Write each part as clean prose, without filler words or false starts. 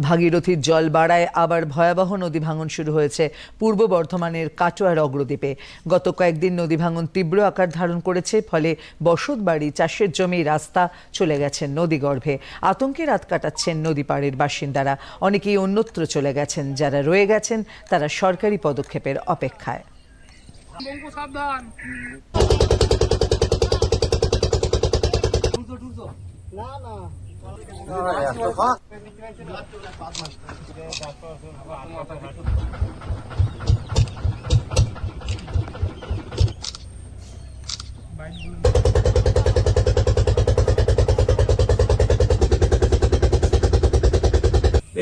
ভাগীরথীর জল বাড়ায় আবার ভয়াবহ নদী ভাঙন শুরু হয়েছে পূর্ব বর্ধমানের কাটোয়ার অগ্রদ্বীপে। গত কয়েকদিন নদী ভাঙন তীব্র আকার ধারণ করেছে, ফলে বসতবাড়ি, চাষের জমি, রাস্তা চলে গেছেন নদীগর্ভে। আতঙ্কে রাত কাটাচ্ছেন নদী পাড়ের বাসিন্দারা। অনেকেই অন্যত্র চলে গেছেন। যারা রয়ে গেছেন তারা সরকারি পদক্ষেপের অপেক্ষায়।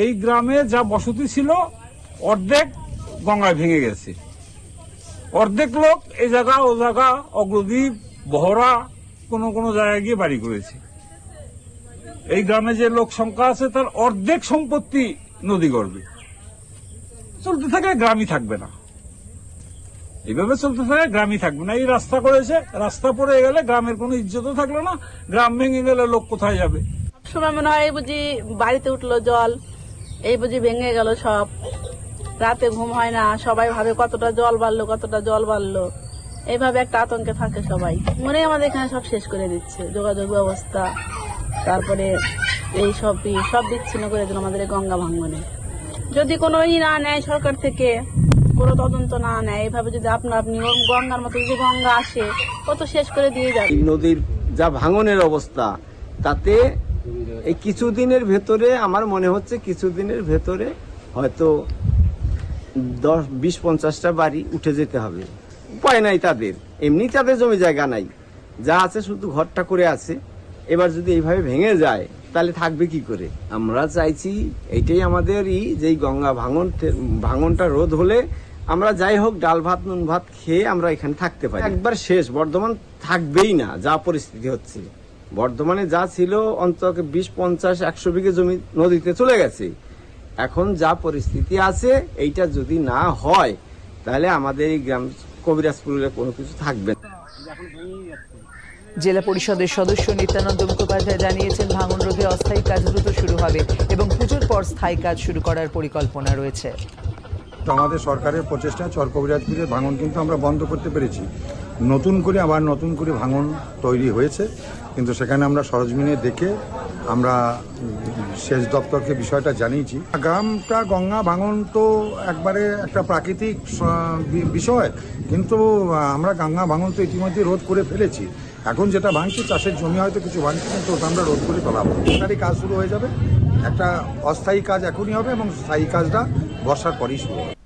এই গ্রামে যা বসতি ছিল অর্ধেক গঙ্গায় ভেঙে গেছে, অর্ধেক লোক এই জায়গা ও জায়গা অগ্রদ্বীপ, বহরা কোন কোন জায়গায় গিয়ে বাড়ি করেছে। এই গ্রামে যে লোক সংখ্যা আছে তার অর্ধেক সম্পত্তি নদীগর্ভে। চলতে থাকে গ্রামই থাকবে না, এইভাবে চলতে থাকে গ্রামই থাকবে না। এই রাস্তা করেছে, রাস্তা পড়ে গেলে গ্রামের কোনো ইজ্জতও থাকলো না, গ্রাম ভেঙে গেলে লোক কোথায় যাবে? সময় মনে হয় এই বুঝি বাড়িতে উঠলো জল, এই বুঝি ভেঙে গেল সব। রাতে ঘুম হয় না, সবাই ভাবে কতটা জল বাড়লো, কতটা জল বাড়লো। এইভাবে একটা আতঙ্কে থাকে সবাই। মনে আমাদের এখানে সব শেষ করে দিচ্ছে, যোগাযোগ ব্যবস্থা, তারপরে এই সব বিচ্ছিন্ন করে দিল আমাদের গঙ্গা ভাঙনে। যদি কোনো না নেয় সরকার থেকে, কোনো তদন্ত না নেয়, এইভাবে যদি আপনি গঙ্গার মতো যদি গঙ্গা আসে, কত শেষ করে দিয়ে যাবে। নদীর যা ভাঙনের অবস্থা, তাতে এই কিছুদিনের ভেতরে আমার মনে হচ্ছে কিছুদিনের ভেতরে হয়তো 10-20-50টা বাড়ি উঠে যেতে হবে। উপায় নাই তাদের, এমনি তাদের জমি জায়গা নাই, যা আছে শুধু ঘরটা করে আছে। এবার যদি এইভাবে ভেঙে যায় তাহলে থাকবে কি করে? আমরা চাইছি এইটাই আমাদের যে গঙ্গা ভাঙনটা রোধ হলে আমরা যাই হোক ডাল ভাত নুন ভাত খেয়ে আমরা এখানে থাকতে পারি। একবার শেষ, বর্ধমান থাকবেই না যা পরিস্থিতি হচ্ছে। বর্ধমানে যা ছিল অন্তত 20-50-100 বিঘে জমি নদীতে চলে গেছে। এখন যা পরিস্থিতি আছে এইটা যদি না হয় তাহলে আমাদের এই গ্রাম কবিরাজপুরে কোনো কিছু থাকবে না। জেলা পরিষদের সদস্য নিত্যানন্দ মুখোপাধ্যায় জানিয়েছেন, ভাঙন রোধে অস্থায়ী কাজ দ্রুত শুরু হবে এবং পুজোর পর স্থায়ী কাজ শুরু করার পরিকল্পনা রয়েছে। আমাদের সরকারের প্রচেষ্টা চর কবিরাজপুরের ভাঙন কিন্তু আমরা বন্ধ করতে পেরেছি। নতুন করে ভাঙন তৈরি হয়েছে, কিন্তু সেখানে আমরা সরজমিনে দেখে আমরা সেচ দপ্তরকে বিষয়টা জানিয়েছি। গ্রামটা গঙ্গা ভাঙন তো একবারে একটা প্রাকৃতিক বিষয়, কিন্তু আমরা গঙ্গা ভাঙন তো ইতিমধ্যে রোধ করে ফেলেছি। এখন যেটা ভাঙছি চাষের জমি হয়তো কিছু ভাঙছি, কিন্তু ওটা আমরা রোধ করে ফেলাবো। সরকারি কাজ শুরু হয়ে যাবে, একটা অস্থায়ী কাজ এখনই হবে এবং স্থায়ী কাজটা বর্ষার পরেই শুরু হবে।